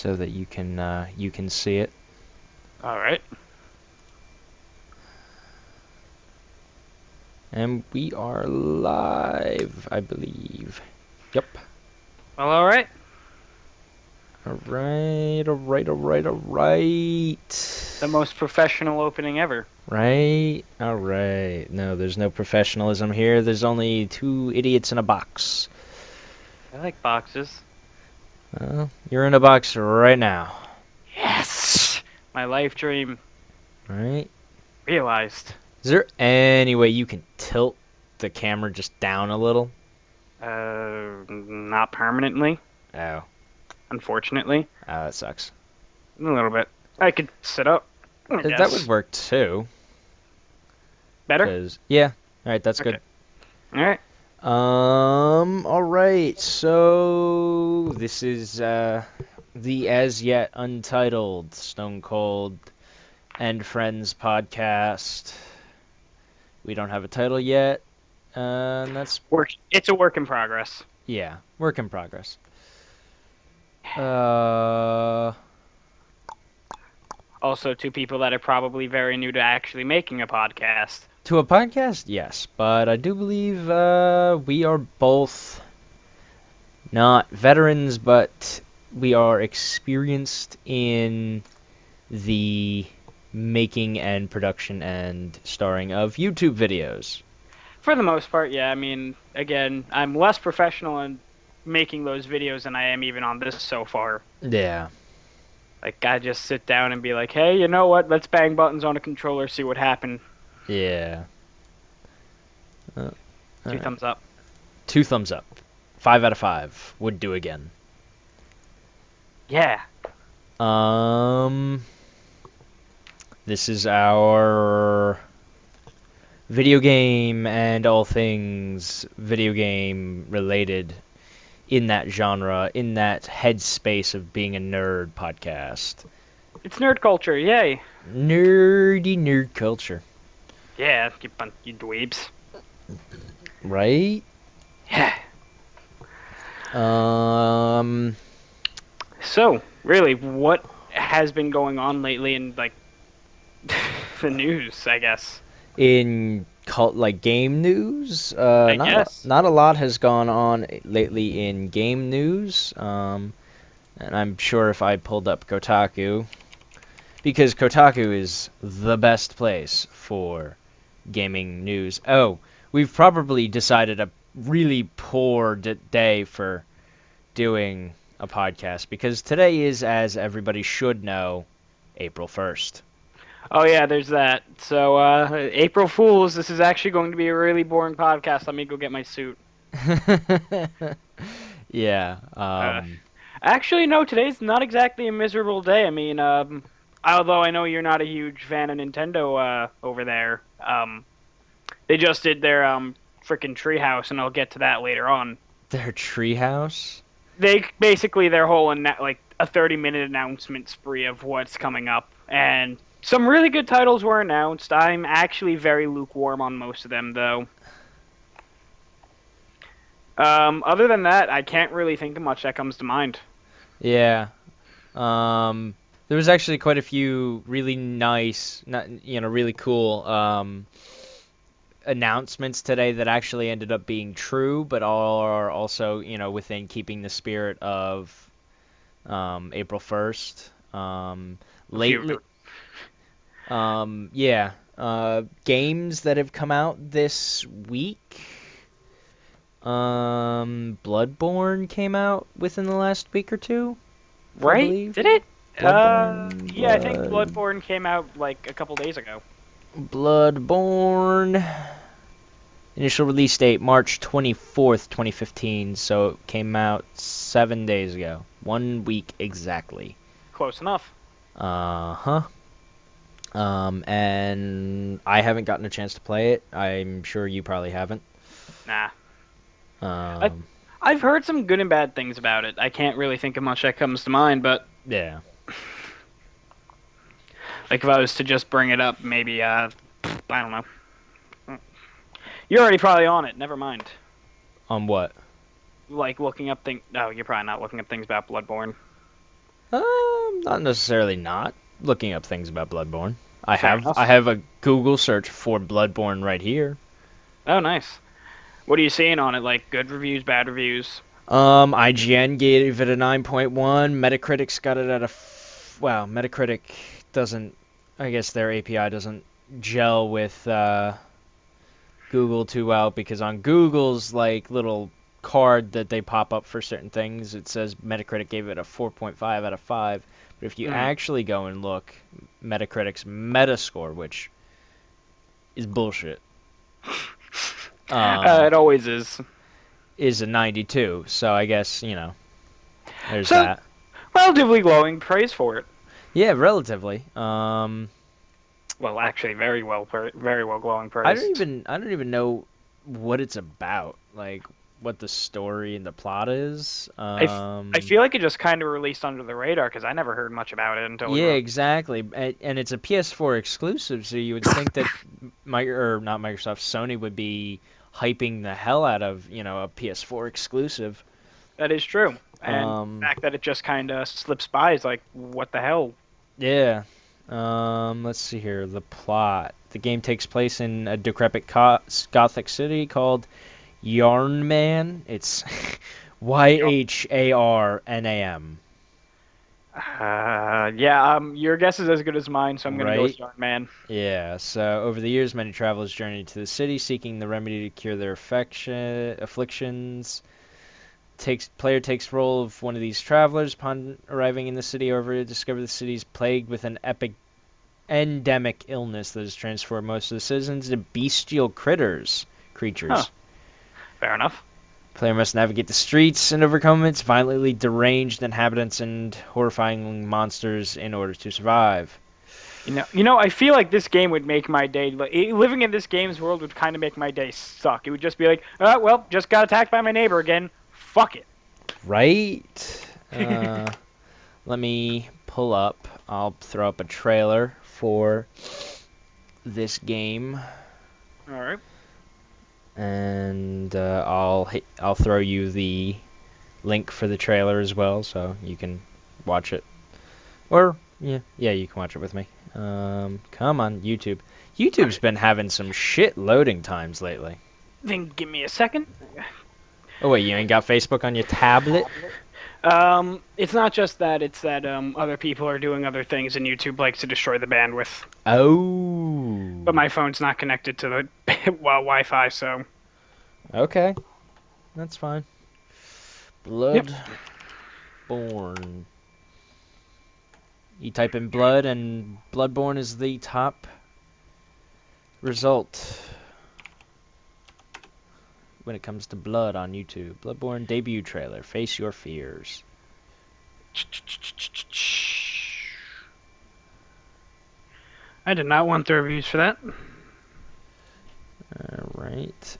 so that you can see it. All right. And we are live, I believe. Yep. Well, all right. Alright, alright. The most professional opening ever. Right? Alright. No, there's no professionalism here. There's only two idiots in a box. I like boxes. You're in a box right now. Yes! My life dream Right? realized. Is there any way you can tilt the camera just down a little? Not permanently, Oh. unfortunately. Oh, that sucks. A little bit. I could sit up, I That would guess. work too. Better? Yeah. Alright, that's Okay. good. All right. Alright, so this is the As Yet Untitled Stonecold and Friends podcast. We don't have a title yet, and that's, It's a work in progress. yeah, work in progress. Uh, Also, two people that are probably very new to actually making a podcast. to a podcast, yes, but I do believe we are both not veterans, but we are experienced in the making and production and starring of YouTube videos. For the most part, yeah. I mean, again, I'm less professional in making those videos than I am even on this so far. Yeah. Like, I just sit down and be like, hey, you know what? Let's bang buttons on a controller, see what happens. Yeah. Two Alright. thumbs up. 2 thumbs up. 5 out of 5. Would do again. Yeah. This is our video game and all things video game related in that genre, in that headspace of being a nerd podcast. It's nerd culture, yay. Nerdy nerd culture. Yeah, you dweebs. Right? Yeah. Um, So, really, what has been going on lately in, like, the news, I guess? in game news, I guess. not a lot has gone on lately in game news. And I'm sure if I pulled up Kotaku, because Kotaku is the best place for gaming news. Oh, we've probably decided a really poor day for doing a podcast because today is, as everybody should know, April 1st. Oh, yeah, there's that. So, April Fools, this is actually going to be a really boring podcast. Let me go get my suit. Yeah. Uh, Actually, no, today's not exactly a miserable day. I mean, although I know you're not a huge fan of Nintendo over there, they just did their freaking treehouse, and I'll get to that later on. Their treehouse? They basically their whole like a 30-minute announcement spree of what's coming up, and some really good titles were announced. I'm actually very lukewarm on most of them, though. Other than that, I can't really think of much that comes to mind. Yeah. There was actually quite a few really nice, really cool announcements today that actually ended up being true, but are also, within keeping the spirit of April 1st. Lately, yeah, games that have come out this week. Bloodborne came out within the last week or two. I Right? believe. Did it? Yeah, I think Blood- Bloodborne came out like a couple days ago. Bloodborne. Initial release date March 24th, 2015. So it came out 7 days ago. 1 week exactly. Close enough. Uh-huh. And I haven't gotten a chance to play it. I'm sure you probably haven't. Nah. Um, I've heard some good and bad things about it. I can't really think of much that comes to mind, but yeah. like if I was to just bring it up, maybe I don't know. You're already probably on it. Never mind. On what? Like looking up things. No, you're probably not looking up things about Bloodborne. Not necessarily not looking up things about Bloodborne. I Fair have I enough. have a Google search for Bloodborne right here. Oh, nice. What are you seeing on it? Like good reviews, bad reviews? IGN gave it a 9.1. Metacritic's got it at a wow. Metacritic doesn't. I guess their API doesn't gel with Google too well because on Google's like little card that they pop up for certain things, it says Metacritic gave it a 4.5 out of 5. But if you Mm. actually go and look, Metacritic's Metascore, which is bullshit, um, It always is. is a 92. So I guess there's So that. relatively glowing praise for it. Yeah, relatively. Well, actually, very well glowing I don't praise. even I don't even know what it's about, like what the story and the plot is. I feel like it just kind of released under the radar because I never heard much about it until Yeah, exactly. And it's a PS4 exclusive, so you would think that or not Microsoft, Sony would be hyping the hell out of, a PS4 exclusive. that is true. And the Um, fact that it just kind of slips by is like, what the hell? yeah. Let's see here. The plot. The game takes place in a decrepit Gothic city called Yarnman. It's Yharnam. Yeah, your guess is as good as mine, so I'm gonna go with Right? Yarn Man. Yeah, so over the years, many travelers journeyed to the city seeking the remedy to cure their afflictions. Player takes role of one of these travelers. Upon arriving in the city, however, discover the city is plagued with an endemic illness that has transformed most of the citizens into bestial Huh, creatures. fair enough. Player must navigate the streets and overcome its violently deranged inhabitants and horrifying monsters in order to survive. I feel like this game would make my day. Living in this game's world would kind of make my day suck. It would just be like, well, just got attacked by my neighbor again. Fuck it. Right? Let me pull up. I'll throw up a trailer for this game, All right. and I'll throw you the link for the trailer as well, so you can watch it. Or yeah, you can watch it with me. Come on, YouTube. All YouTube's right. been having some shit loading times lately. Then give me a second. Oh wait, you ain't got Facebook on your tablet? It's not just that; it's that other people are doing other things, and YouTube likes to destroy the bandwidth. But Oh, my phone's not connected to the Wi-Fi, so okay, that's fine. yep. Bloodborne. You type in blood, and Bloodborne is the top result when it comes to blood on YouTube. Bloodborne debut trailer. Face your fears. I did not want the reviews for that. All right.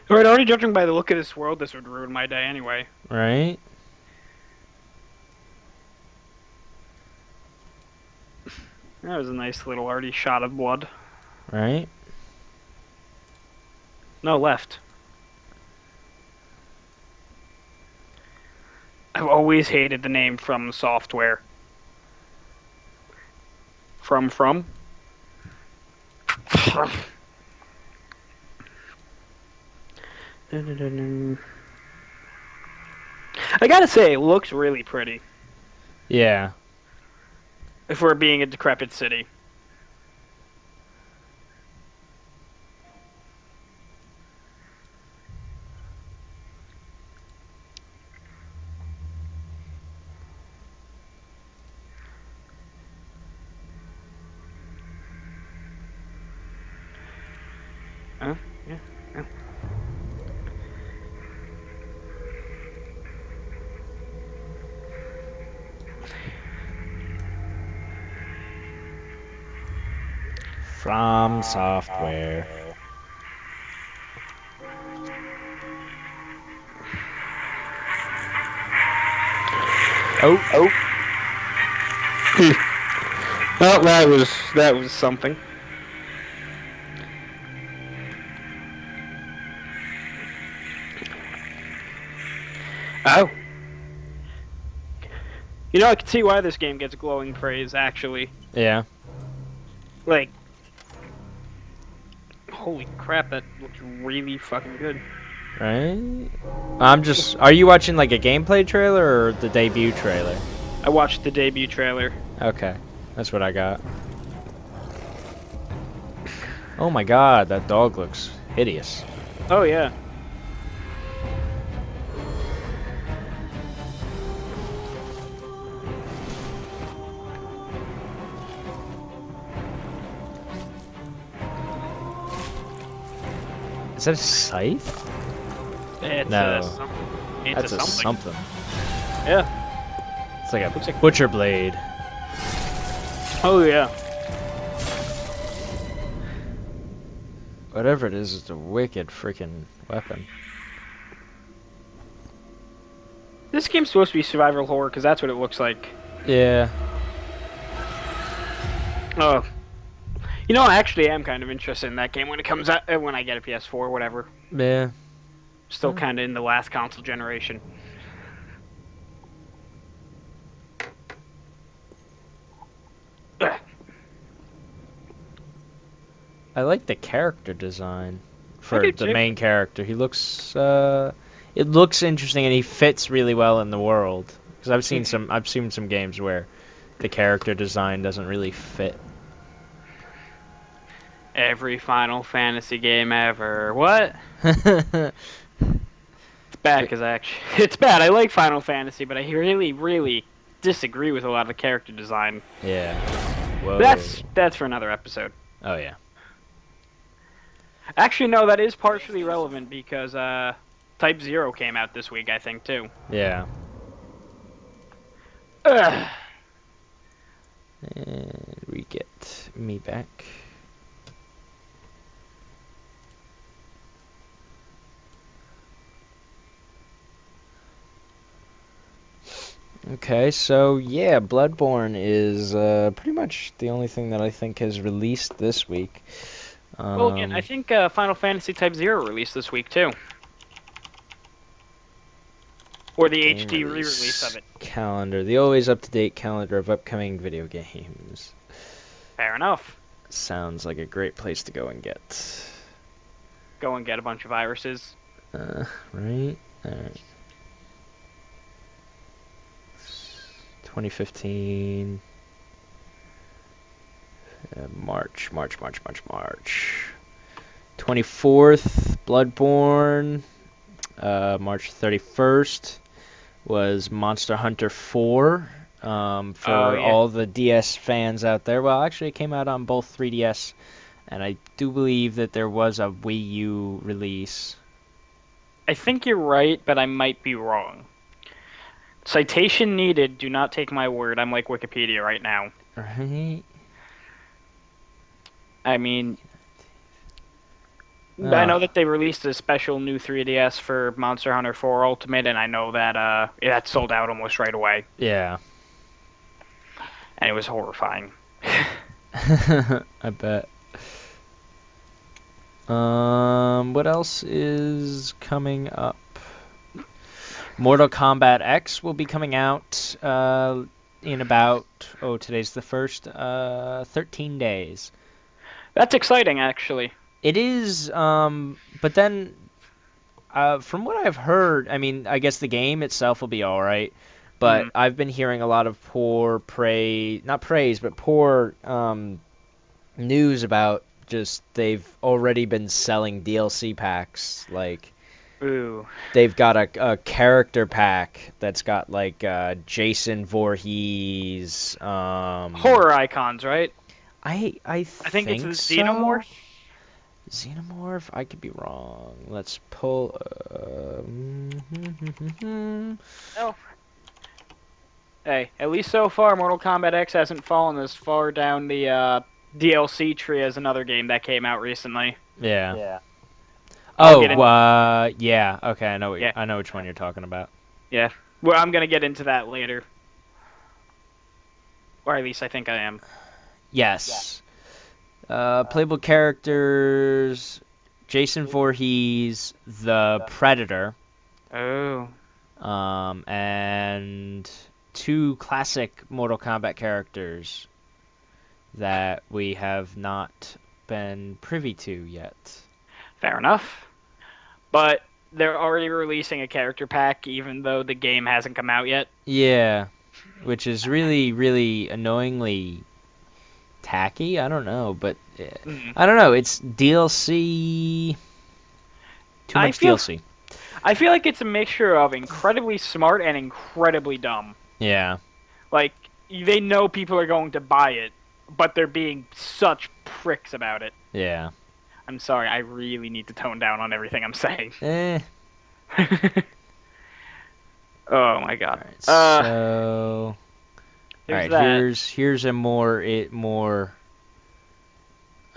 All right, already judging by the look of this world, this would ruin my day anyway. Right. That was a nice little arty shot of blood. Right. No, left. I've always hated the name From Software. From? I gotta say, it looks really pretty. Yeah. If we're being a decrepit city. Yeah. Yeah. From software. Oh. Well, that was something. Oh. You know, I can see why this game gets glowing praise, actually. Yeah. Like, holy crap, that looks really fucking good. Right? Are you watching like a gameplay trailer or the debut trailer? I watched the debut trailer. Okay. That's what I got. Oh my god, that dog looks hideous. Oh, yeah. Is that a scythe? It's No. It's That's a something. Yeah. It's like a Looks like- butcher blade. Oh, yeah. Whatever it is, it's a wicked freaking weapon. This game's supposed to be survival horror, because that's what it looks like. Yeah. Oh. You know, I actually am kind of interested in that game when it comes out, when I get a PS4 or whatever. Yeah. Still kind of in the last console generation. I like the character design for do the too. main character. He looks it looks interesting and he fits really well in the world. Because I've seen some games where the character design doesn't really fit. Every Final Fantasy game ever. What? It's bad because it's bad. I like Final Fantasy, but I really, really disagree with a lot of the character design. Yeah. Whoa. That's for another episode. Oh yeah. Actually, no, that is partially relevant because Type 0 came out this week, I think, too. Yeah. Ugh. And we get me back. Okay, so yeah, Bloodborne is pretty much the only thing that I think has released this week. Well, again, I think Final Fantasy Type 0 released this week, too. Or the Game HD re-release of it. Calendar, the always up-to-date calendar of upcoming video games. Fair enough. Sounds like a great place to go and get. Go and get a bunch of viruses. Right? Alright. 2015. March. 24th, Bloodborne. March 31st was Monster Hunter 4. For all the DS fans out there. Well, actually, it came out on both 3DS, and I do believe that there was a Wii U release. I think you're right, but I might be wrong. Citation needed. Do not take my word. I'm like Wikipedia right now. Right? I mean, I know that they released a special new 3DS for Monster Hunter 4 Ultimate, and I know that that sold out almost right away. Yeah. And it was horrifying. I bet. What else is coming up? Mortal Kombat X will be coming out in about, today's the first, 13 days. That's exciting, actually. It is, but then, from what I've heard, I mean, I guess the game itself will be alright, but I've been hearing a lot of poor news about just they've already been selling DLC packs, like... Ooh. They've got a character pack that's got like Jason Voorhees. Horror icons, right? I think it's the so. Xenomorph. Xenomorph? I could be wrong. Let's pull. Oh. Hey, at least so far, Mortal Kombat X hasn't fallen as far down the DLC tree as another game that came out recently. Yeah. Yeah. Okay, I know which one you're talking about. Yeah. Well, I'm gonna get into that later. or at least I think I am. Yes. Playable characters: Jason Voorhees, the Predator, Oh, and two classic Mortal Kombat characters that we have not been privy to yet. fair enough. But they're already releasing a character pack, even though the game hasn't come out yet. Yeah, which is really, really annoyingly tacky. I don't know, but Mm. I don't know. It's DLC. Too I much feel DLC. I feel like it's a mixture of incredibly smart and incredibly dumb. Yeah. Like they know people are going to buy it, but they're being such pricks about it. Yeah. I'm sorry, I really need to tone down on everything I'm saying. Eh. Oh my god. All right. So. All There's right. that. Here's a more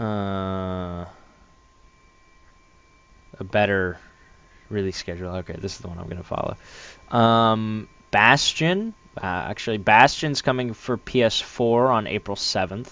uh a better release schedule. Okay, this is the one I'm gonna follow. Bastion. Actually, Bastion's coming for PS4 on April 7th.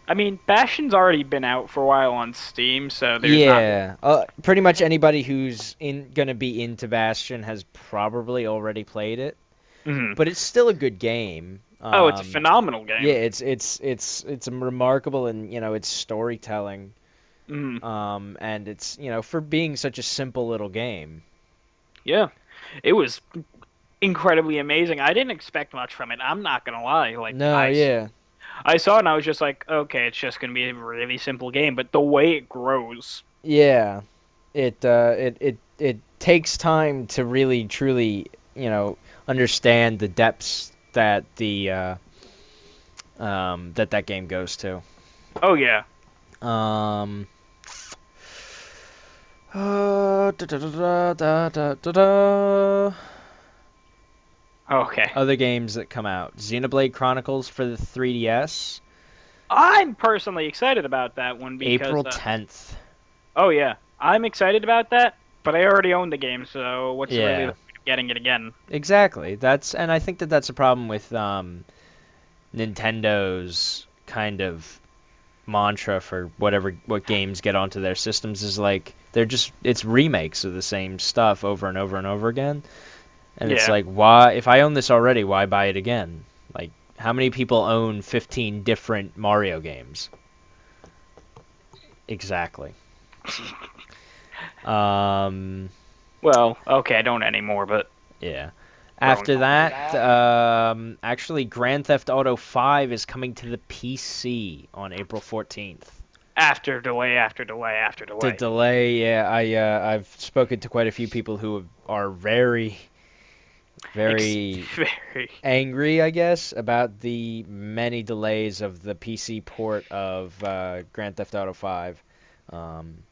I mean, Bastion's already been out for a while on Steam, so there's not. Yeah, pretty much anybody who's gonna be into Bastion has probably already played it, Mhm. but it's still a good game. Oh, it's a phenomenal Yeah, game. it's a remarkable, and it's storytelling, Mhm. and it's for being such a simple little game. Yeah, it was incredibly amazing. I didn't expect much from it. I'm not gonna lie. No, yeah, I saw it and I was just like, okay, it's just gonna be a really simple game. But the way it grows, yeah. It takes time to really truly understand the depths that that game goes to. oh yeah, Um, da, da, da, da, da, da, da. okay. Other games that come out: Xenoblade Chronicles for the 3DS, I'm personally excited about that one because, April 10th. oh yeah, I'm excited about that. But I already own the game, so what's really the Yeah, point of getting it again? exactly. And I think that that's a problem with Nintendo's kind of mantra for what games get onto their systems is like it's remakes of the same stuff over and over and over again. And it's Yeah, like, why, if I own this already, why buy it again? Like, how many people own 15 different Mario games? Exactly. Um, well, okay, I don't anymore, but yeah. growing After up. that, actually, Grand Theft Auto 5 is coming to the PC on April 14th. After delay, after delay, after The delay. delay, yeah, I've spoken to quite a few people who are very, very Very. angry, I guess, about the many delays of the PC port of Grand Theft Auto 5. Um,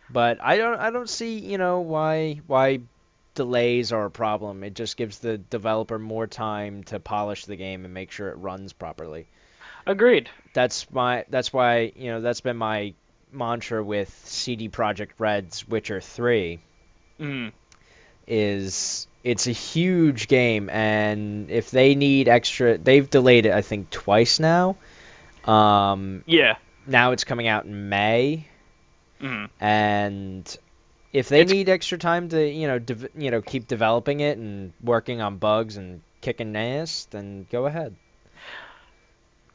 but I don't see, why delays are a problem. It just gives the developer more time to polish the game and make sure it runs properly. Agreed. That's why, that's been my mantra with CD Projekt Red's Witcher 3 Mm. is it's a huge game, and if they need extra, they've delayed it I think twice now. Yeah. Now it's coming out in May, Mm. and if they It's need extra time to keep developing it and working on bugs and kicking ass, then go ahead.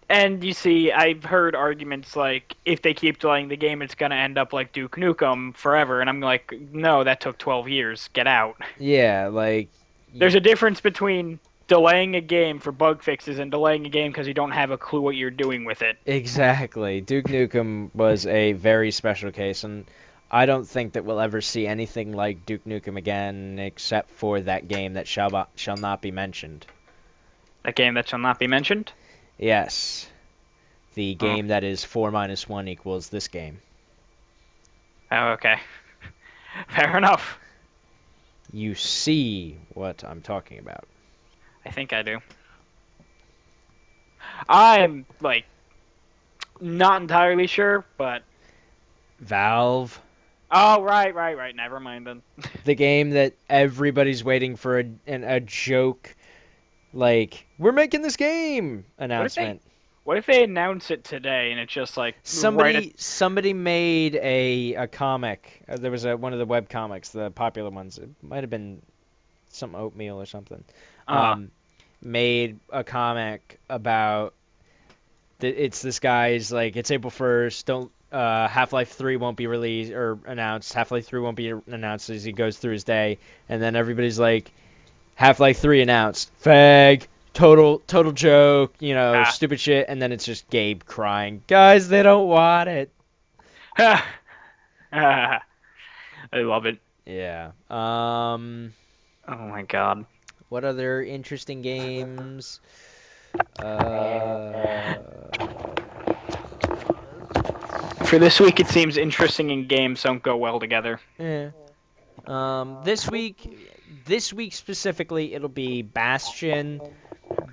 And you see, I've heard arguments like if they keep delaying the game, it's gonna end up like Duke Nukem forever. And I'm like, no, that took 12 years. Get out. Yeah, like There's a difference between delaying a game for bug fixes and delaying a game because you don't have a clue what you're doing with it. exactly. Duke Nukem was a very special case, and I don't think that we'll ever see anything like Duke Nukem again, except for that game that shall not be mentioned. That game that shall not be mentioned. Yes, the Oh, game that is 4 minus 1 equals this game. oh okay. Fair enough. You see what I'm talking about. I think I do. I'm like not entirely sure, but Valve, oh right. Never mind then. the game that everybody's waiting for a joke Like, we're making this game What if they announcement. what if they announce it today and it's just like right at Somebody made a comic. There was one of the web comics, the popular ones. It might have been some oatmeal or something. uh Made a comic about it's this guy's like it's April 1st. Don't Half-Life 3 won't be released or announced. Half-Life 3 won't be announced as he goes through his day, and then everybody's like, Half-Life 3 announced. Fag. Total joke, ah. stupid shit, and then it's just Gabe crying. Guys, they don't want it. I love it. Yeah. Oh my god. What other interesting games? Uh, For this week, it seems interesting and games don't go well together. eh. This week specifically, it'll be Bastion,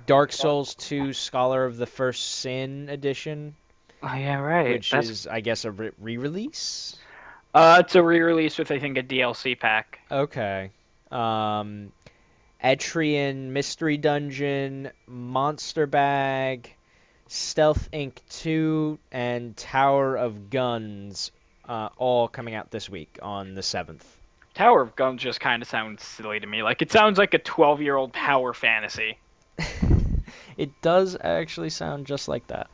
Dark Souls 2, Scholar of the First Sin edition, Oh yeah, right. which That's is, I guess, a re-release. it's a re-release with I think a DLC pack. Okay. Um, Etrian Mystery Dungeon, Monster Bag, Stealth Inc. 2, and Tower of Guns, all coming out this week on the 7th. Tower of Guns just kind of sounds silly to me. Like it sounds like a 12-year-old power fantasy. It does actually sound just like that.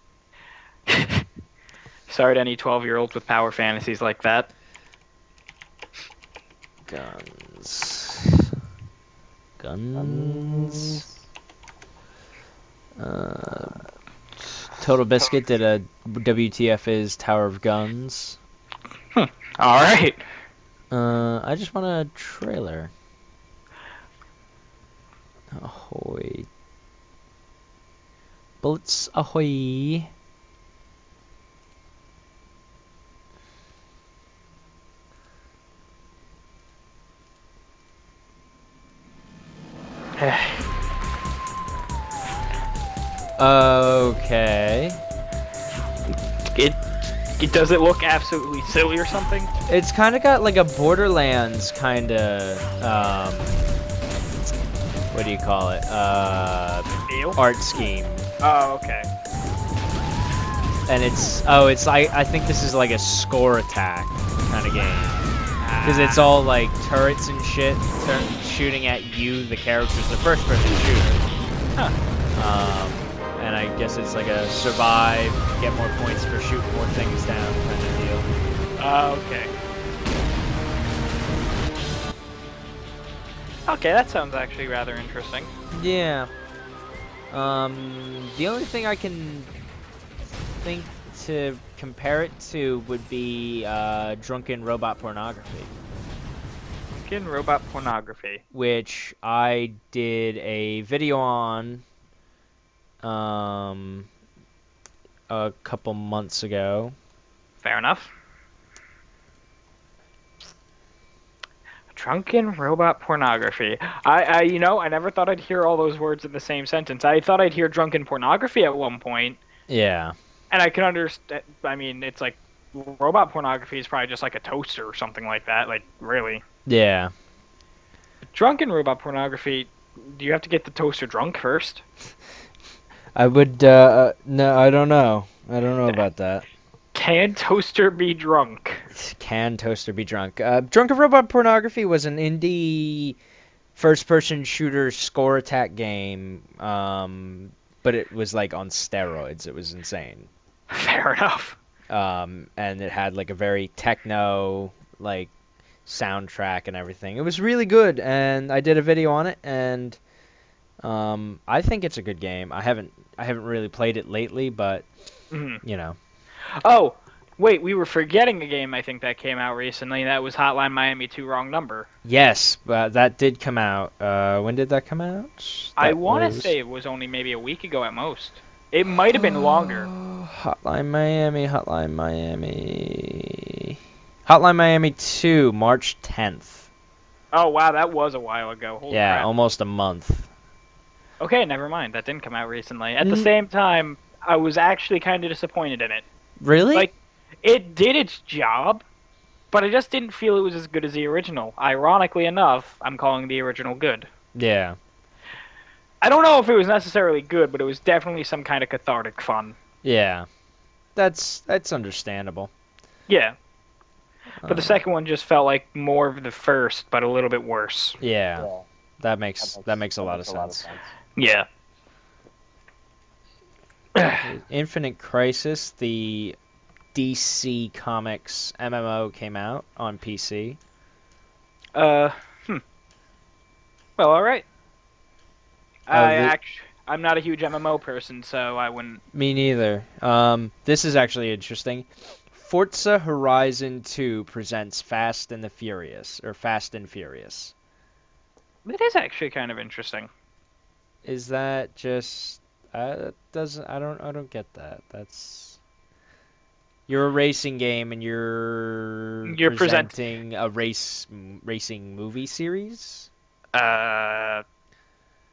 Sorry to any 12-year-olds with power fantasies like that. Guns. Guns. Uh, Total Biscuit did a WTF is Tower of Guns. All right. I just want a trailer. Ahoy. Bullets ahoy. Okay. It does it look absolutely silly or something? It's kind of got like a Borderlands kind of what do you call it? Feel? Art scheme. Oh, okay. And it's I think this is like a score attack kind of game. Because it's all like turrets and shit shooting at you, the characters, the first person shooter. Huh. And I guess it's like a survive, get more points for shooting more things down kind of deal. Okay. Okay, that sounds actually rather interesting. Yeah. The only thing I can think to compare it to would be drunken robot pornography. Drunken robot pornography. Which I did a video on a couple months ago. Fair enough. Drunken robot pornography. I never thought I'd hear all those words in the same sentence. I thought I'd hear drunken pornography at one point, Yeah. and I can understand. I mean, it's like robot pornography is probably just like a toaster or something like that. Like, really. Yeah. Drunken robot pornography. Do you have to get the toaster drunk first? I would, no, I don't know. I don't know about that. Can toaster be drunk? Can Toaster be drunk? Drunken Robot Pornography was an indie first-person shooter score attack game, but it was like on steroids. It was insane. Fair enough. And it had like a very techno like soundtrack and everything. It was really good, and I did a video on it, and I think it's a good game. I haven't really played it lately, but you know. Oh, wait, we were forgetting a game I think that came out recently. That was Hotline Miami 2 Wrong Number. Yes, but that did come out. When did that come out? I want to say it was only maybe a week ago at most. It might have been longer. Hotline Miami, Hotline Miami. Hotline Miami 2, March 10th. Oh, wow, that was a while ago. Holy Yeah, crap. almost a month. Okay, never mind. That didn't come out recently. At the same time, I was actually kind of disappointed in it. Really? Like, it did its job, but I just didn't feel it was as good as the original. Ironically enough, I'm calling the original good. Yeah. I don't know if it was necessarily good, but it was definitely some kind of cathartic fun. Yeah, that's understandable. Yeah, but the Uh, second one just felt like more of the first, but a little bit worse. yeah, that makes a lot of sense. Yeah. Infinite Crisis, the DC Comics MMO came out on PC. uh, hmm. Well, all right. Oh, I'm not a huge MMO person, so I wouldn't. me neither. This is actually interesting. Forza Horizon 2 presents Fast and the Furious, or Fast and Furious. It is actually kind of interesting. Is that just that doesn't I don't get that. That's you're a racing game and you're You're present. presenting a racing movie series, Uh,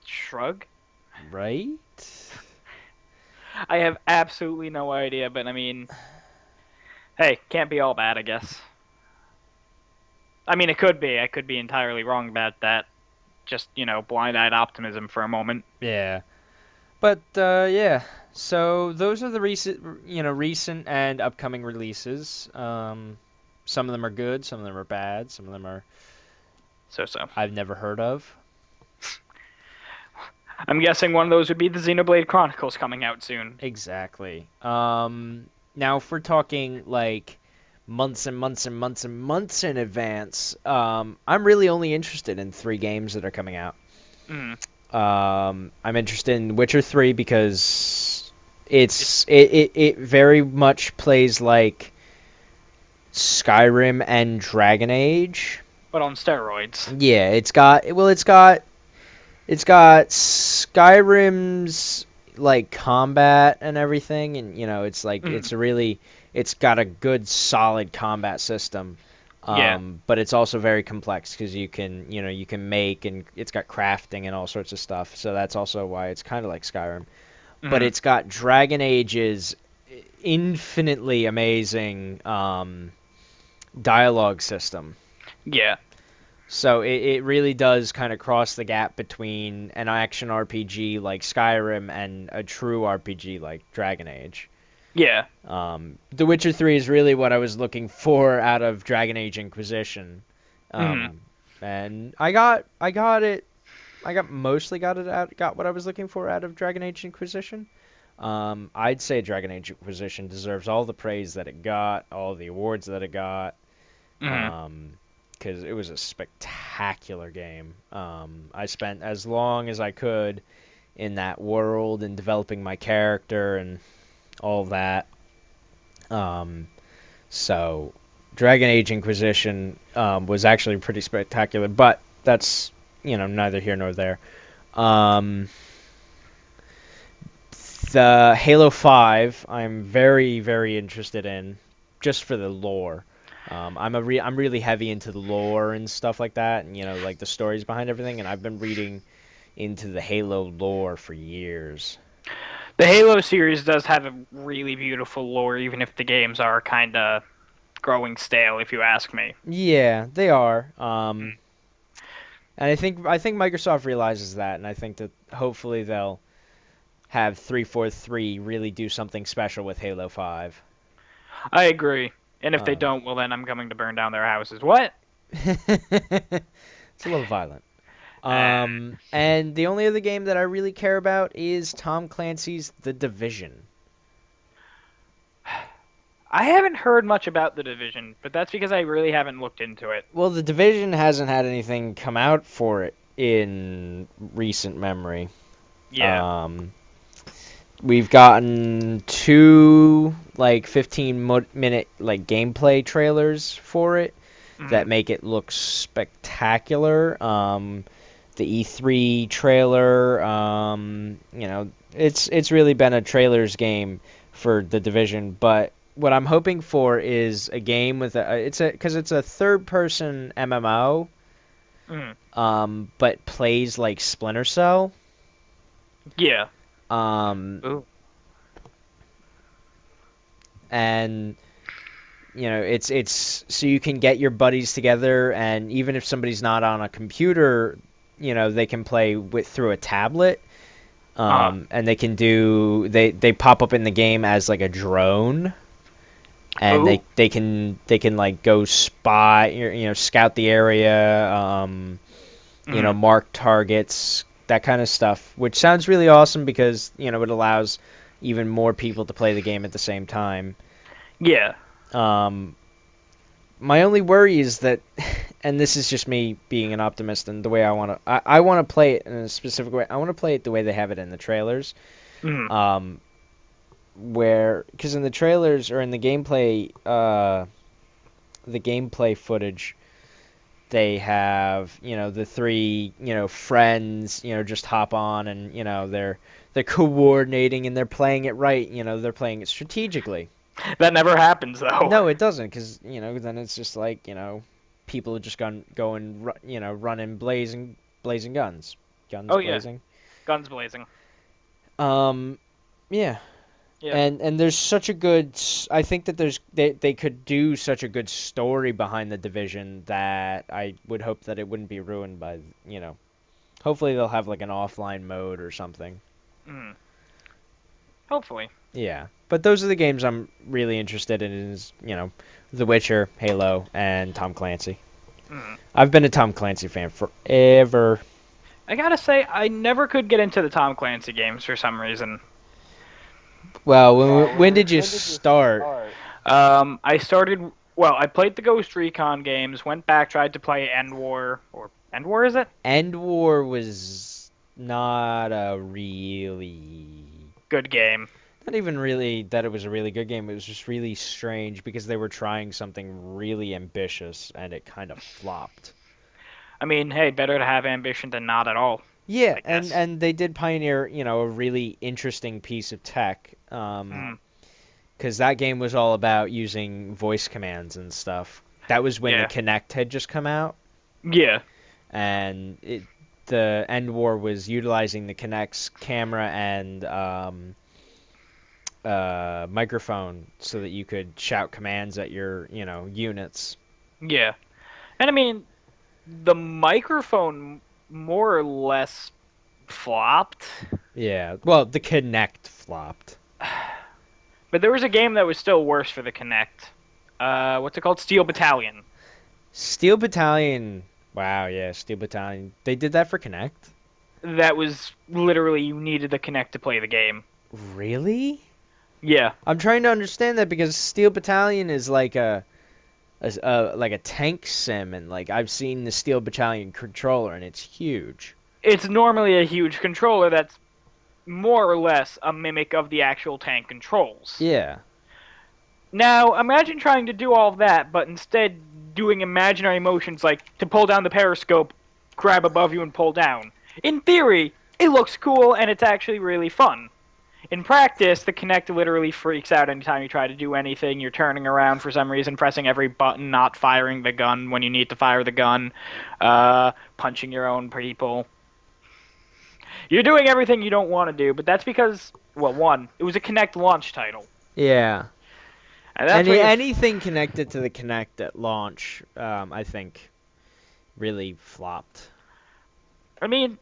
Shrug. right? I have absolutely no idea, but I mean, hey, can't be all bad, I guess. I mean, it could be. I could be entirely wrong about that. Just, blind-eyed optimism for a moment. Yeah. But yeah. So those are the recent and upcoming releases. Some of them are good, some of them are bad, some of them are So. I've never heard of. I'm guessing one of those would be the Xenoblade Chronicles coming out soon. Exactly. Now if we're talking like months and months and months and months in advance, I'm really only interested in three games that are coming out. Mm. I'm interested in Witcher 3 because it very much plays like Skyrim and Dragon Age. But on steroids. Yeah, it's got Skyrim's like combat and everything, and it's like Mm. it's got a good solid combat system. Yeah. But it's also very complex because you can make, and it's got crafting and all sorts of stuff. So that's also why it's kind of like Skyrim. But Mm. it's got Dragon Age's infinitely amazing dialogue system. Yeah. So it really does kind of cross the gap between an action RPG like Skyrim and a true RPG like Dragon Age. Yeah. The Witcher 3 is really what I was looking for out of Dragon Age Inquisition. Mm. And I got what I was looking for out of Dragon Age Inquisition. I'd say Dragon Age Inquisition deserves all the praise that it got, all the awards that it got. Mm. Because it was a spectacular game. I spent as long as I could in that world and developing my character and all that. So Dragon Age Inquisition was actually pretty spectacular, but that's neither here nor there. Um, the Halo 5, I'm very very interested in, just for the lore. I'm really heavy into the lore and stuff like that, and like the stories behind everything. And I've been reading into the Halo lore for years. The Halo series does have a really beautiful lore, even if the games are kind of growing stale, if you ask me. Yeah, they are. And I think Microsoft realizes that, and I think that hopefully they'll have 343 really do something special with Halo 5. I agree. And if they Um, don't, well, then I'm coming to burn down their houses. What? it's a little violent. And the only other game that I really care about is Tom Clancy's The Division. I haven't heard much about The Division, but that's because I really haven't looked into it. Well, The Division hasn't had anything come out for it in recent memory. Yeah. We've gotten two like 15-minute like gameplay trailers for it that Mm. make it look spectacular. The E3 trailer, it's really been a trailers game for The Division, but what I'm hoping for is a game with because it's a third person MMO, Mm. but plays like Splinter Cell. Yeah. Um, Ooh. and it's so you can get your buddies together, and even if somebody's not on a computer, they can play through a tablet. Uh, And they pop up in the game as like a drone, and ooh. they can like go spy, scout the area, Mm, mark targets, that kind of stuff, which sounds really awesome because it allows even more people to play the game at the same time. yeah. Um, my only worry is that, and this is just me being an optimist and the way I want to play it in a specific way. I want to play it the way they have it in the trailers. Mm, Um, because in the trailers or in the gameplay footage, they have the three friends just hop on, and they're coordinating and they're playing it right. They're playing it strategically. that never happens though. No, it doesn't, because then it's just like people are just going running blazing guns Oh yeah, blazing. guns blazing. Um, yeah. Yeah. And there's such a good. I think that they could do such a good story behind the Division that I would hope that it wouldn't be ruined by. Hopefully they'll have like an offline mode or something. Mm, hopefully. Yeah, but those are the games I'm really interested in. Is The Witcher, Halo, and Tom Clancy. Mm. I've been a Tom Clancy fan forever. I gotta say, I never could get into the Tom Clancy games for some reason. Well, when did you start? I started. Well, I played the Ghost Recon games. Went back, tried to play End War or End War, is it? End War was not a really Good game. not even really that it was a really good game. It was just really strange because they were trying something really ambitious and it kind of flopped. I mean, hey, better to have ambition than not at all, Yeah, I and guess. they did pioneer, a really interesting piece of tech. Mm, Because that game was all about using voice commands and stuff. That was when the yeah. Kinect had just come out, Yeah. and the End War was utilizing the Kinect's camera and microphone so that you could shout commands at your, units. Yeah. And I mean, the microphone more or less flopped. Yeah. Well, the Kinect flopped. But there was a game that was still worse for the Kinect. What's it called? Steel Battalion. Steel Battalion. Wow, yeah, Steel Battalion. They did that for Kinect? That was literally you needed the Kinect to play the game. Really? Yeah. I'm trying to understand that because Steel Battalion is like a tank sim, and like I've seen the Steel Battalion controller and it's huge. It's normally a huge controller that's more or less a mimic of the actual tank controls. Yeah. Now, imagine trying to do all of that, but instead doing imaginary motions like to pull down the periscope, grab above you, and pull down. In theory, it looks cool and it's actually really fun. In practice, the Kinect literally freaks out anytime you try to do anything. You're turning around for some reason, pressing every button, not firing the gun when you need to fire the gun, punching your own people. You're doing everything you don't want to do, but that's because, well, one, it was a Kinect launch title. Yeah. And that's where Anything connected to the Kinect at launch, I think, really flopped. I mean,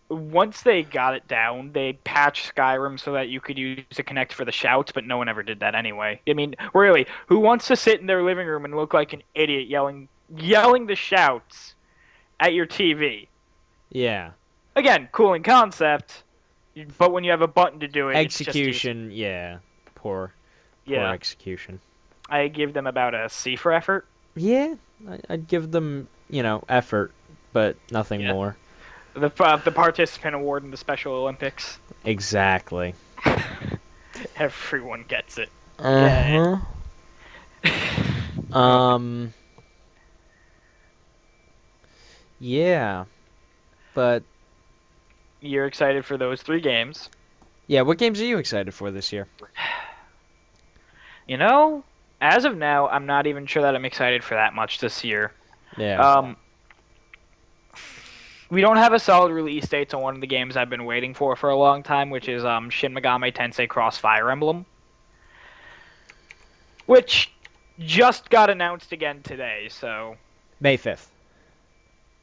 once they got it down, they patched Skyrim so that you could use the Kinect for the shouts, but no one ever did that anyway. I mean, really, who wants to sit in their living room and look like an idiot yelling the shouts at your TV? Yeah. Again, cool in concept, but when you have a button to do it, it's just easy. Execution, yeah. Poor Yeah, execution. I give them about a C for effort. Yeah, I'd give them, effort, but nothing Yeah, more. the participant award in the Special Olympics. Exactly. Everyone gets it. Yeah. Uh-huh. Um, yeah, but You're excited for those three games. yeah, what games are you excited for this year? You know, as of now, I'm not even sure that I'm excited for that much this year. Yeah. Um, we don't have a solid release date on one of the games I've been waiting for a long time, which is Shin Megami Tensei Cross Fire Emblem, which just got announced again today. So May 5th.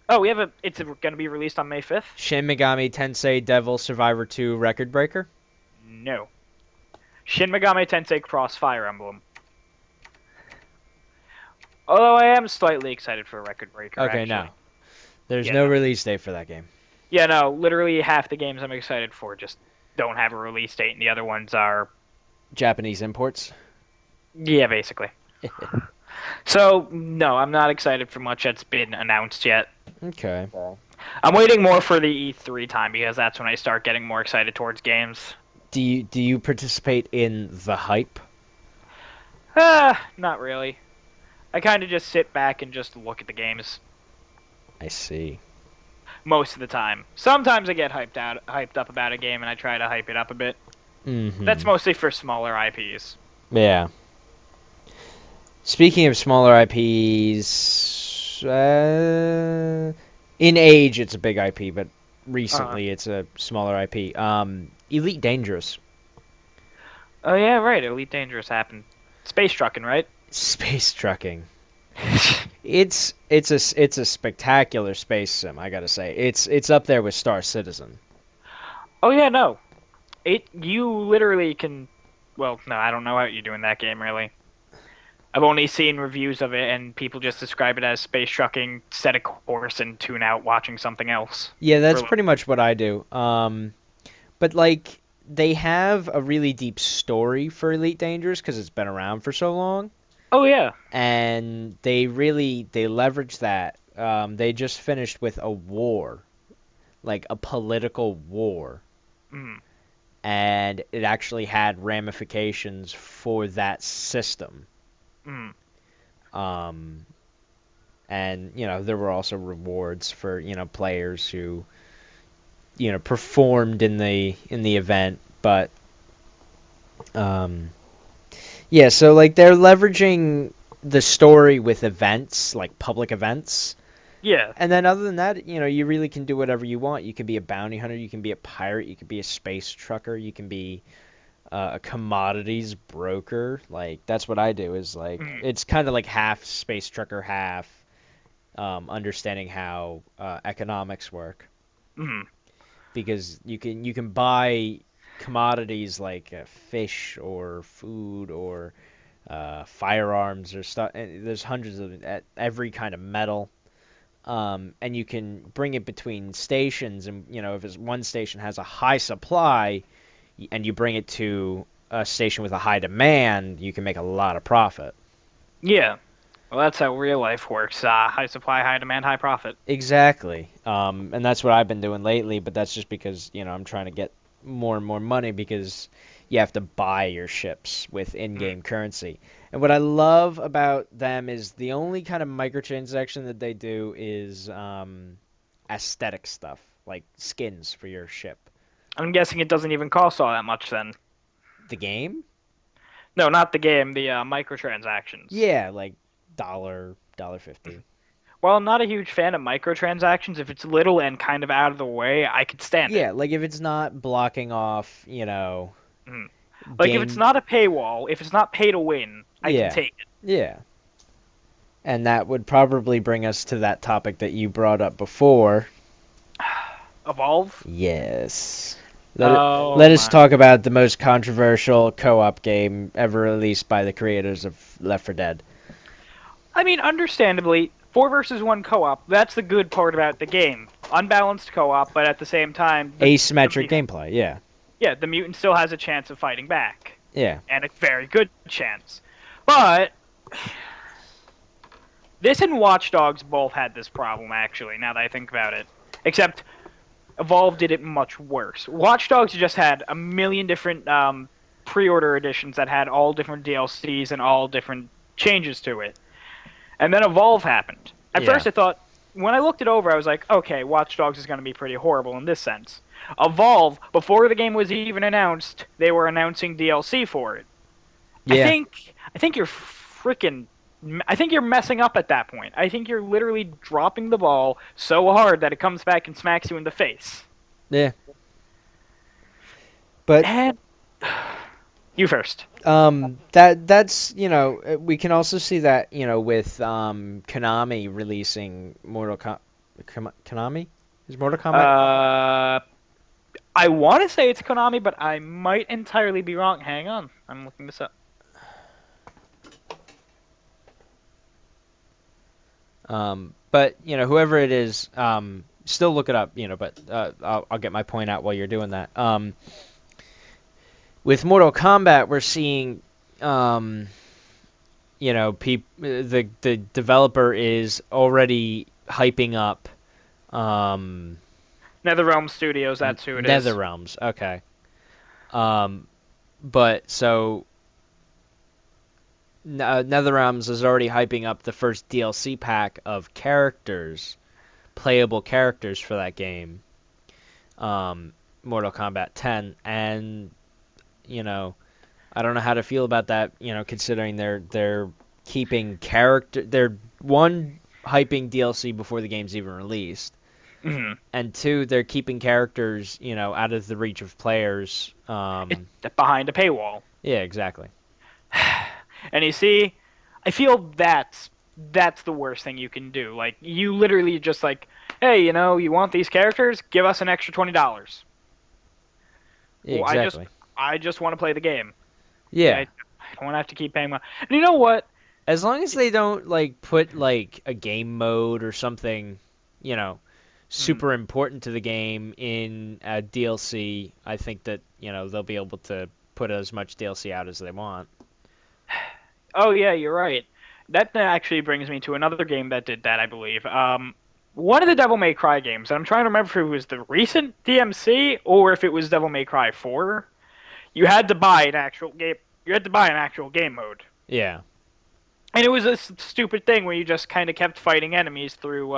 Oh, we have a. It's going to be released on May 5th. Shin Megami Tensei Devil Survivor 2 Record Breaker? No. Shin Megami Tensei Cross Fire Emblem. Although I am slightly excited for Record Breaker, Okay, actually. no. There's Yeah, no no. release date for that game. Yeah, no. Literally half the games I'm excited for just don't have a release date, and the other ones are. Japanese imports? Yeah, basically. So, no, I'm not excited for much that's been announced yet. Okay. I'm waiting more for the E3 time because that's when I start getting more excited towards games. Do you participate in the hype? Not really. I kind of just sit back and just look at the games I see. most of the time. Sometimes I get hyped up about a game, and I try to hype it up a bit. That's Mm-hmm. mostly for smaller IPs. Yeah. Speaking of smaller IPs, in age it's a big IP, but Uh, recently it's a smaller IP. Elite Dangerous. oh yeah, right. Elite Dangerous happened. Space trucking, right? Space trucking. It's a spectacular space sim, I gotta say. It's up there with Star Citizen. Oh yeah, no. You literally can. Well, no, I don't know how you do in that game really. I've only seen reviews of it, and people just describe it as space trucking, set a course, and tune out watching something else. Yeah, For that's a pretty much what I do. But like they have a really deep story for Elite Dangerous because it's been around for so long, Oh yeah. and they leverage that. They just finished with a war, like a political war, Mm, and it actually had ramifications for that system. mm, Um, and there were also rewards for players who performed in the event, but um, yeah, so like they're leveraging the story with events, like public events. yeah. And then other than that, you really can do whatever you want. You can be a bounty hunter, you can be a pirate, you can be a space trucker, you can be a commodities broker. Like that's what I do. Is like Mm, it's kind of like half space trucker, half understanding how economics work. mm, Because you can buy commodities like fish or food or firearms or stuff. There's hundreds of every kind of metal, and you can bring it between stations. And if one station has a high supply, and you bring it to a station with a high demand, you can make a lot of profit. yeah. Well, that's how real life works. High supply, high demand, high profit. Exactly. And that's what I've been doing lately. But that's just because I'm trying to get more and more money because you have to buy your ships with Mm, in-game currency. And what I love about them is the only kind of microtransaction that they do is aesthetic stuff, like skins for your ship. I'm guessing it doesn't even cost all that much then. The game? No, not the game. The microtransactions. Yeah, like dollar 50. Well, I'm not a huge fan of microtransactions. If it's little and kind of out of the way, I could stand it. Yeah, like if it's not blocking off, Mm. Like if it's game. not a paywall, if it's not pay to win, I can Yeah, take it. yeah. And that would probably bring us to that topic that you brought up before. Evolve? Yes. Oh Let us my. talk about the most controversial co-op game ever released by the creators of Left 4 Dead. I mean, understandably, 4 versus 1 co-op, that's the good part about the game. Unbalanced co-op, but at the same time, Asymmetric gameplay, yeah. the mutant still has a chance of fighting back. Yeah. And a very good chance. But this and Watch Dogs both had this problem, actually, now that I think about it. Except Evolve did it much worse. Watch Dogs just had a million different pre-order editions that had all different DLCs and all different changes to it. And then Evolve happened. At Yeah. first I thought, when I looked it over, I was like, okay, Watch Dogs is going to be pretty horrible in this sense. Evolve, before the game was even announced, they were announcing DLC for it. I Yeah. think I think you're freaking I think you're messing up at that point. I think you're literally dropping the ball so hard that it comes back and smacks you in the face. Yeah. But And you first. that's we can also see that with Konami releasing Konami? Is Mortal Kombat? Uh, I want to say it's Konami, but I might entirely be wrong. Hang on, I'm looking this up. But whoever it is, still look it up. But I'll get my point out while you're doing that. With Mortal Kombat, we're seeing, the developer is already hyping up, NetherRealm Studios, that's who it is. NetherRealms. Okay. Um, but so NetherRealms is already hyping up the first DLC pack of characters, playable characters for that game, Mortal Kombat 10, and I don't know how to feel about that. Considering they're keeping they're one hyping DLC before the game's even released, Hmm. and two, they're keeping characters out of the reach of players. It's behind a paywall. Yeah, exactly. And you see, I feel that's the worst thing you can do. Like you literally just like, hey, you want these characters? Give us an extra $20. Yeah, Well, exactly. I just want to play the game. Yeah. I don't have to keep paying money. And you know what? As long as they don't put a game mode or something, you know, Hmm. super important to the game in a DLC, I think that, they'll be able to put as much DLC out as they want. Oh yeah, you're right. That actually brings me to another game that did that, I believe. One of the Devil May Cry games, and I'm trying to remember if it was the recent DMC or if it was Devil May Cry 4. You had to buy an actual game. You had to buy an actual game mode. Yeah. And it was a stupid thing where you just kind of kept fighting enemies through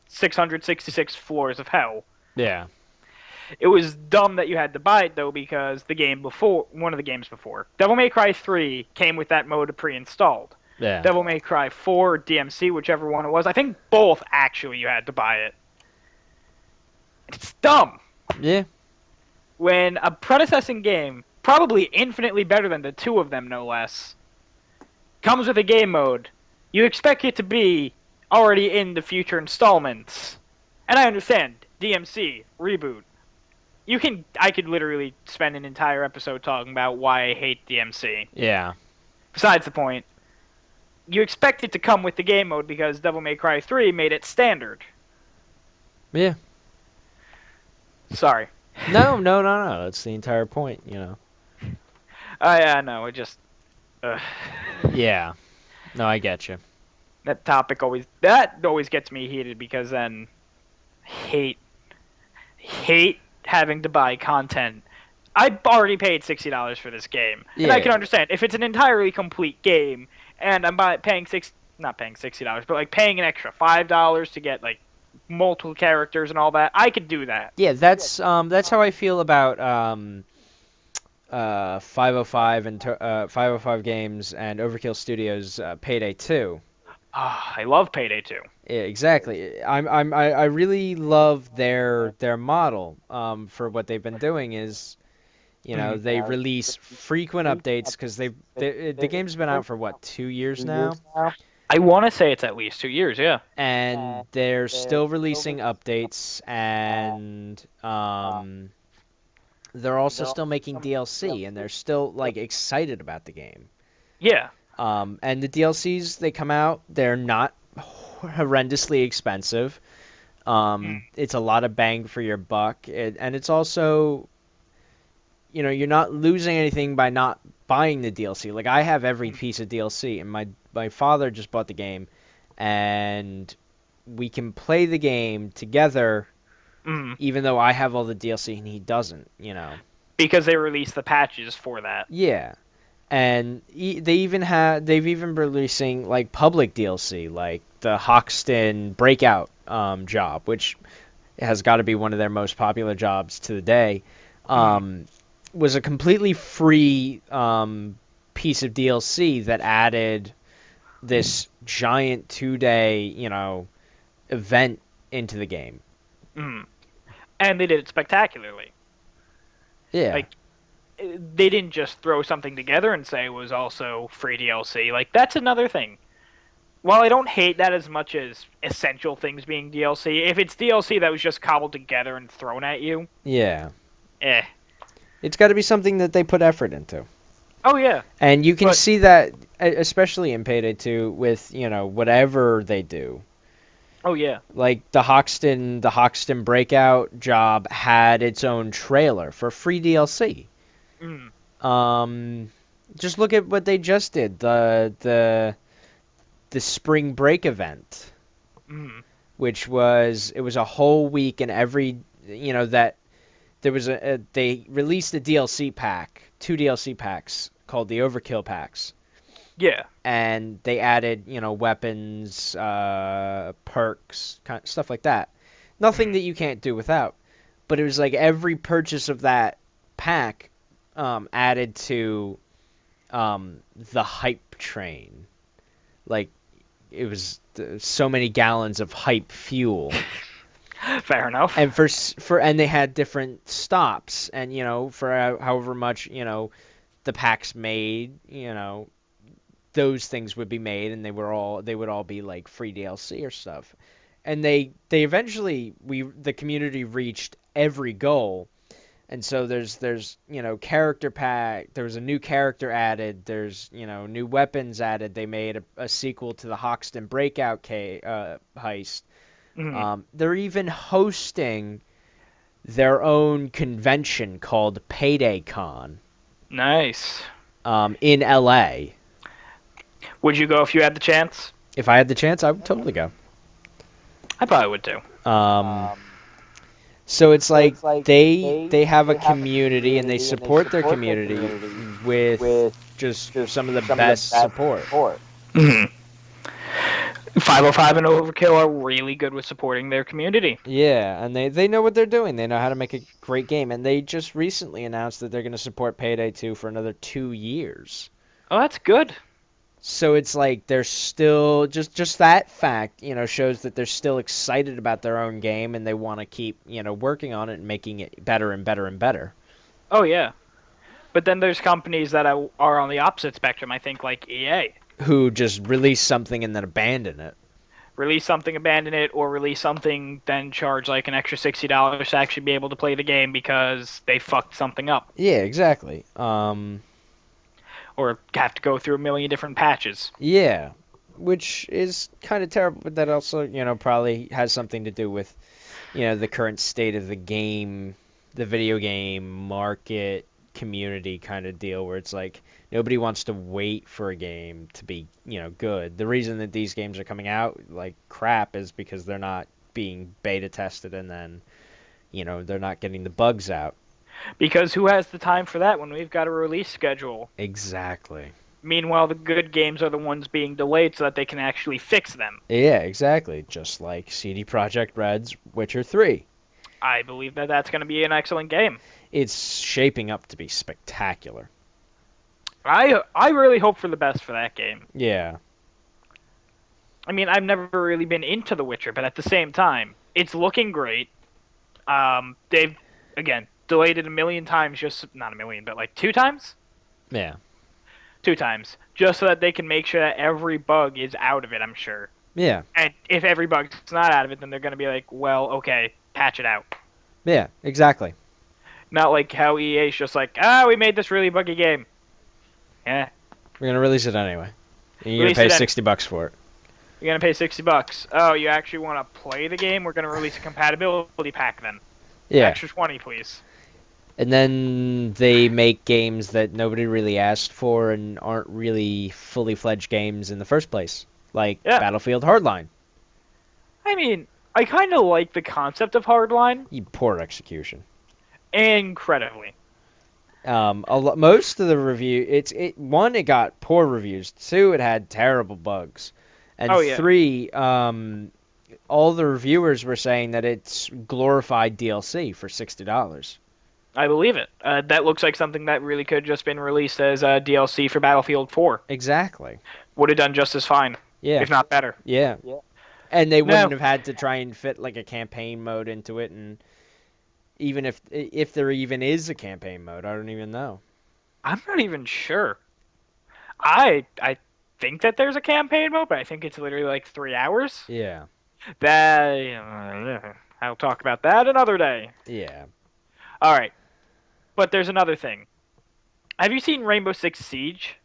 666 floors of hell. Yeah. It was dumb that you had to buy it though because one of the games before, Devil May Cry 3 came with that mode pre-installed. Yeah. Devil May Cry 4, DMC, whichever one it was, I think both actually you had to buy it. It's dumb. Yeah. When a predecessing game, probably infinitely better than the two of them, no less, comes with a game mode, you expect it to be already in the future installments. And I understand, DMC, reboot. I could literally spend an entire episode talking about why I hate DMC. Yeah. Besides the point, you expect it to come with the game mode because Devil May Cry 3 made it standard. Yeah. Sorry. No, no, no, no. That's the entire point. Yeah, no, it just. Uh, Yeah. No, I get you. that always gets me heated because then hate hate having to buy content. I already paid $60 for this game, and I Yeah. can understand if it's an entirely complete game, and I'm paying not paying $60, but like paying an extra $5 to get like multiple characters and all that. I could do that. Yeah, that's how I feel about 505 and 505 Games and Overkill Studios Payday 2. I love Payday 2. Yeah, exactly. I really love their model for what they've been doing is Mhm. they release frequent updates because the game's been out for what 2 years now, I want to say it's at least 2 years. Yeah. and they're still releasing updates, and they're also still making DLC, and they're still excited about the game. Yeah. And the DLCs they come out, they're not horrendously expensive. It's a lot of bang for your buck, and it's also, you're not losing anything by not buying the DLC. Like I have every piece of DLC, and my father just bought the game, and we can play the game together, Mm. even though I have all the DLC and he doesn't. Because they released the patches for that. Yeah. And they've even been releasing public DLC, like the Hoxton Breakout job, which has got to be one of their most popular jobs to the day. Was a completely free piece of DLC that added this giant 2-day event into the game. Mm. And they did it spectacularly. Yeah. Like they didn't just throw something together and say it was also free DLC. Like that's another thing. while I don't hate that as much as essential things being DLC, if it's DLC that was just cobbled together and thrown at you, Yeah. eh. It's got to be something that they put effort into. Oh yeah, And you can but see that, especially in Payday 2, with, whatever they do. oh yeah. Like the Hoxton Breakout job had its own trailer for free DLC. Mm, Just look at what they just did. The spring break event, mm, which was a whole week, and that there was they released a DLC pack, two DLC packs called the Overkill packs, yeah. and they added weapons, perks, stuff like that. Nothing Mm, that you can't do without. But it was like every purchase of that pack added to the hype train. Like it was so many gallons of hype fuel. fair enough. And and they had different stops, and for however much the packs made, those things would be made, and they would all be like free DLC or stuff. And they eventually the community reached every goal. And so there's character pack. There was a new character added. There's new weapons added. They made a sequel to the Hoxton Breakout heist. Mm, They're even hosting their own convention called Payday Con nice. in LA. Would you go if you had the chance? If I had the chance, I would totally go. I probably would too. Um, so it's like they have a community, and they support their community with just some of the best support. Mm. 505 and Overkill are really good with supporting their community. Yeah, and they know what they're doing. They know how to make a great game, and they just recently announced that they're going to support Payday 2 for another 2 years. Oh, that's good. So it's like they're still just that fact, shows that they're still excited about their own game, and they want to keep, working on it and making it better and better and better. Oh yeah. But then there's companies that are on the opposite spectrum, I think, like EA. Who just release something and then abandon it. Release something, abandon it, or release something, then charge like an extra $60 to actually be able to play the game because they fucked something up. Yeah, exactly. Or have to go through a million different patches. Yeah, which is kind of terrible, but that also, probably has something to do with, the current state of the game, the video game market, community kind of deal, where it's like nobody wants to wait for a game to be, good. The reason that these games are coming out like crap is because they're not being beta tested, and then, they're not getting the bugs out. Because who has the time for that when we've got a release schedule? Exactly. Meanwhile, the good games are the ones being delayed so that they can actually fix them. Yeah, exactly. Just like CD Projekt Red's Witcher 3. I believe that that's going to be an excellent game. It's shaping up to be spectacular. I really hope for the best for that game. Yeah. I mean, I've never really been into The Witcher, but at the same time, it's looking great. They've, again, delayed it a million times, just not a million, but like 2 times? Yeah. 2 times. Just so that they can make sure that every bug is out of it, I'm sure. Yeah. And if every bug's not out of it, then they're going to be like, well, okay, patch it out. Yeah, exactly. Not like how EA's just like, we made this really buggy game. Yeah. We're gonna release it anyway. And you're Release gonna it pay at- $60 for it. You're going to pay $60. Oh, you actually want to play the game? We're going to release a compatibility pack then. Yeah. Extra 20, please. And then they make games that nobody really asked for and aren't really fully fledged games in the first place, like Yeah. Battlefield Hardline. I mean, I kind of like the concept of Hardline. Poor execution. Incredibly. Most of the it got poor reviews. 2, it had terrible bugs, and Oh, yeah. 3, all the reviewers were saying that it's glorified DLC for $60. I believe it. That looks like something that really could have just been released as a DLC for Battlefield 4. Exactly. Would have done just as fine, Yeah. if not better. Yeah. And they wouldn't No. have had to try and fit like a campaign mode into it, and even if there even is a campaign mode, I don't even know. I'm not even sure. I think that there's a campaign mode, but I think it's literally like 3 hours. Yeah. I'll talk about that another day. Yeah. All right, but there's another thing. Have you seen Rainbow Six Siege?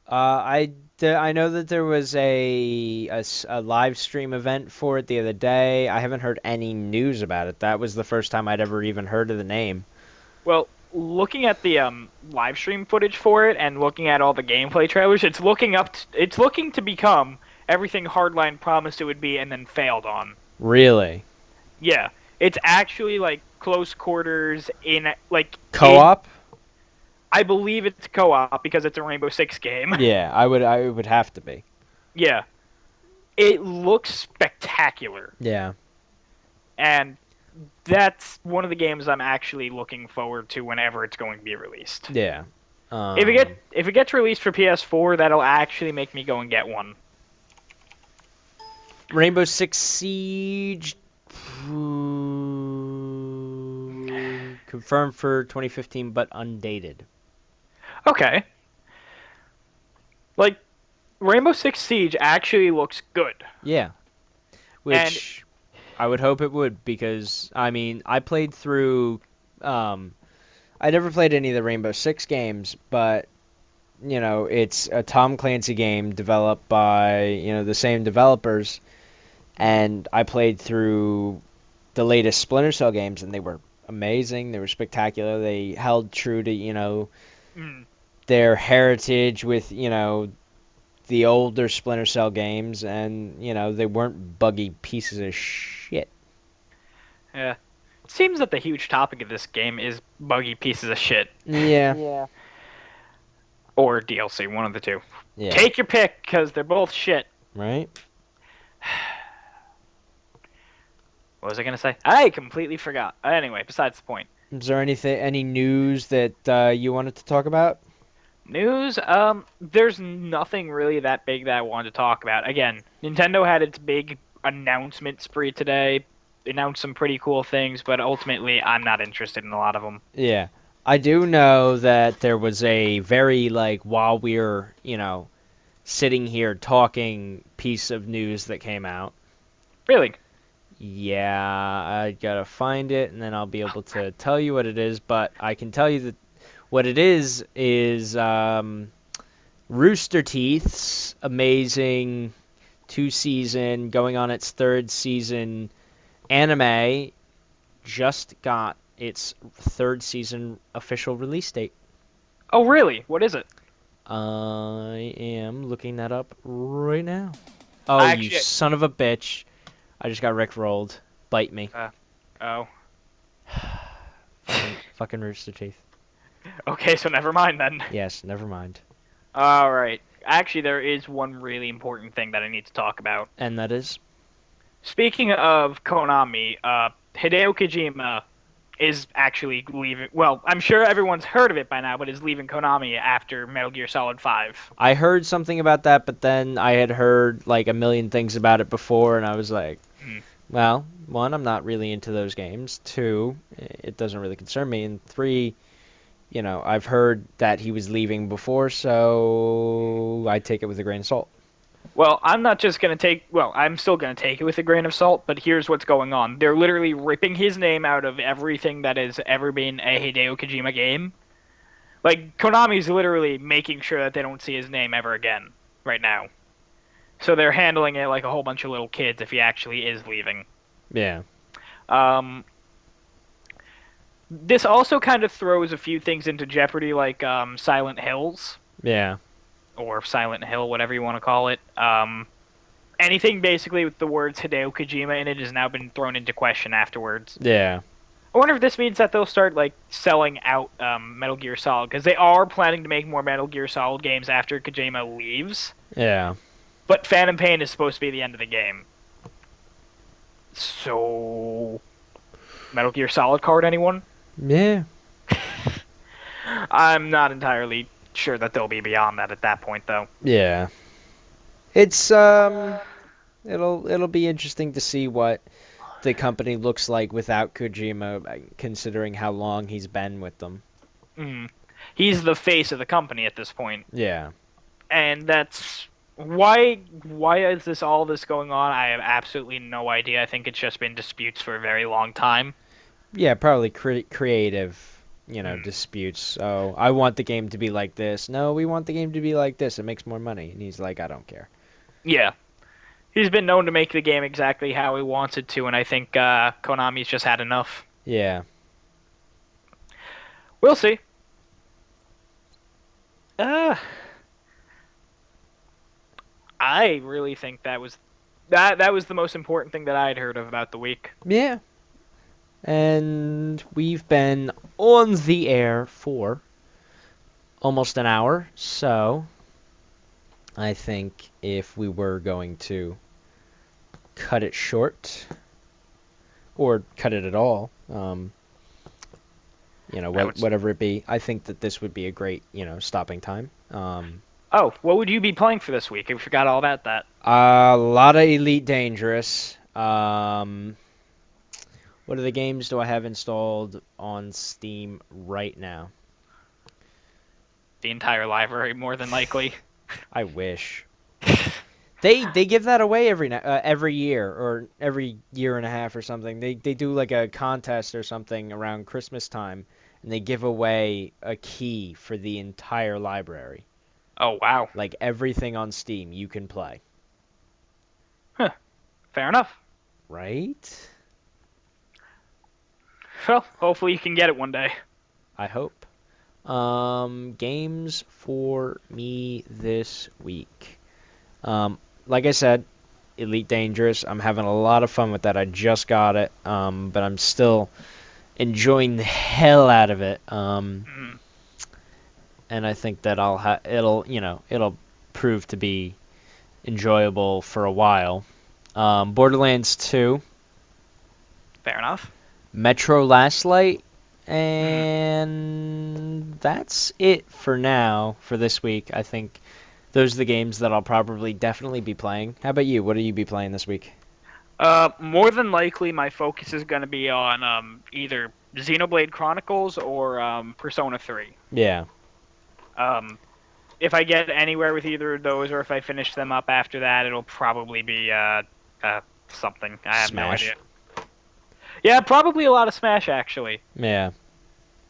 I know that there was a live stream event for it the other day. I haven't heard any news about it. That was the first time I'd ever even heard of the name. Well, looking at the live stream footage for it and looking at all the gameplay trailers, it's looking to become everything Hardline promised it would be and then failed on. Really? Yeah, it's actually like close quarters in like in. Co-op? I believe it's co-op because it's a Rainbow Six game. Yeah, I would have to be. Yeah, it looks spectacular, Yeah. and that's one of the games I'm actually looking forward to whenever it's going to be released. Yeah. If it gets released for PS4, that'll actually make me go and get one. Rainbow Six Siege confirmed for 2015 but undated. Okay. Like Rainbow Six Siege actually looks good. Yeah. Which I would hope it would because I mean, I played through I never played any of the Rainbow Six games, but you know, it's a Tom Clancy game developed by, you know, the same developers, and I played through the latest Splinter Cell games and they were amazing, they were spectacular. They held true to, you know, their heritage with, you know, the older Splinter Cell games, and, you know, they weren't buggy pieces of shit. Yeah. It seems that the huge topic of this game is buggy pieces of shit. Yeah. Or DLC, one of the two. Yeah. Take your pick, because they're both shit. Right? What was I going to say? I completely forgot. Anyway, besides the point. Is there any news that you wanted to talk about? News, there's nothing really that big that I wanted to talk about. Again, Nintendo had its big announcement spree today, announced some pretty cool things, but ultimately I'm not interested in a lot of them. Yeah. I do know that there was a very, like, while we're, you know, sitting here talking piece of news that came out. Really? Yeah, I gotta find it, and then I'll be able to tell you what it is, but I can tell you that what it is Rooster Teeth's amazing 2-season, going on its 3rd season anime just got its 3rd season official release date. Oh, really? What is it? I am looking that up right now. Oh, you son of a bitch. I just got rickrolled. Bite me. Oh. Fucking Rooster Teeth. Okay, so never mind then. Yes, never mind. Alright. Actually, there is one really important thing that I need to talk about. And that is? Speaking of Konami, Hideo Kojima is actually leaving. Well, I'm sure everyone's heard of it by now, but is leaving Konami after Metal Gear Solid 5. I heard something about that, but then I had heard like a million things about it before, and I was like, well, 1, I'm not really into those games. 2, it doesn't really concern me. And 3, you know, I've heard that he was leaving before, so I take it with a grain of salt. Well, I'm not just going to take... Well, I'm still going to take it with a grain of salt, but here's what's going on. They're literally ripping his name out of everything that has ever been a Hideo Kojima game. Like, Konami's literally making sure that they don't see his name ever again right now. So they're handling it like a whole bunch of little kids if he actually is leaving. Yeah. This also kind of throws a few things into jeopardy, like Silent Hills. Yeah. Or Silent Hill, whatever you want to call it. Anything basically with the words Hideo Kojima in it has now been thrown into question afterwards. Yeah. I wonder if this means that they'll start like selling out Metal Gear Solid, because they are planning to make more Metal Gear Solid games after Kojima leaves. Yeah. But Phantom Pain is supposed to be the end of the game. So, Metal Gear Solid card, anyone? Yeah. I'm not entirely sure that they'll be beyond that at that point, though. Yeah. It's it'll be interesting to see what the company looks like without Kojima, considering how long he's been with them. He's the face of the company at this point. Yeah. And that's Why is all this going on? I have absolutely no idea. I think it's just been disputes for a very long time. Yeah, probably creative, Hmm. disputes. So I want the game to be like this. No, we want the game to be like this. It makes more money. And he's like, I don't care. Yeah. He's been known to make the game exactly how he wants it to, and I think Konami's just had enough. Yeah. We'll see. Uh, I really think that was the most important thing that I'd heard of about the week. Yeah. And we've been on the air for almost an hour. So I think if we were going to cut it short or cut it at all, I would. whatever it be, I think that this would be a great, stopping time. Oh, what would you be playing for this week? I forgot all about that. A lot of Elite Dangerous. What are the games do I have installed on Steam right now? The entire library, more than likely. I wish. They give that away every year or every year and a half or something. They do like a contest or something around Christmas time, and they give away a key for the entire library. Oh wow. Like everything on Steam you can play. Huh. Fair enough. Right? Well, hopefully you can get it one day. I hope. Games for me this week. Like I said, Elite Dangerous. I'm having a lot of fun with that. I just got it, but I'm still enjoying the hell out of it. Mm. And I think that it'll prove to be enjoyable for a while. Borderlands 2, Fair enough. Metro Last Light, Mm. and that's it for now for this week. I think those are the games that I'll probably definitely be playing. How about you? What will you be playing this week? More than likely, my focus is going to be on either Xenoblade Chronicles or Persona 3. Yeah, Um, if I get anywhere with either of those, or if I finish them up after that, it'll probably be something. I have no Smash. idea. Yeah, probably a lot of Smash actually, Yeah.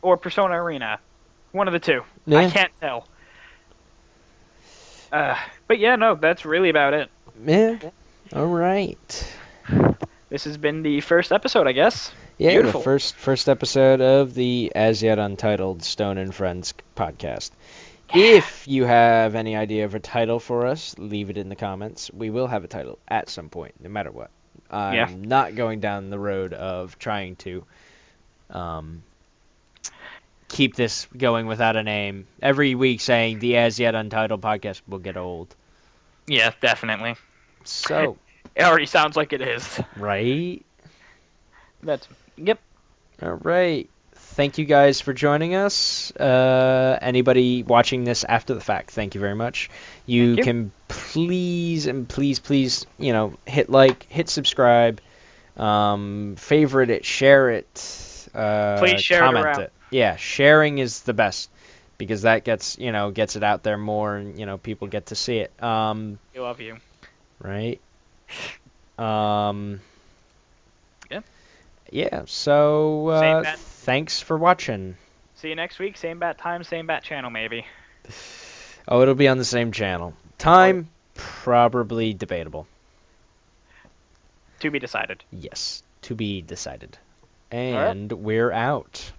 or Persona Arena, one of the two. I Yeah. can't tell. Uh, but yeah, no, that's really about it. Yeah. All right. This has been the first episode, I guess. Yeah, the Beautiful. first episode of the As Yet Untitled Stone and Friends podcast. If you have any idea of a title for us, leave it in the comments. We will have a title at some point, no matter what. Yeah. I'm not going down the road of trying to um, keep this going without a name. Every week saying the As Yet Untitled podcast will get old. Yeah, definitely. So, It already sounds like it is. right? That's yep. All right. Thank you guys for joining us. Anybody watching this after the fact, thank you very much. Thank You you. can please, hit like, hit subscribe, favorite it, share it, Please share it comment around. it. Yeah, sharing is the best because that gets it out there more and, people get to see it. We love you. Right? Um, Yeah. yeah, so Same bat. thanks for watching. See you next week. Same bat time, same bat channel, maybe. Oh, it'll be on the same channel. Oh, Time, probably debatable. to be decided. Yes, to be decided. All right. And we're out.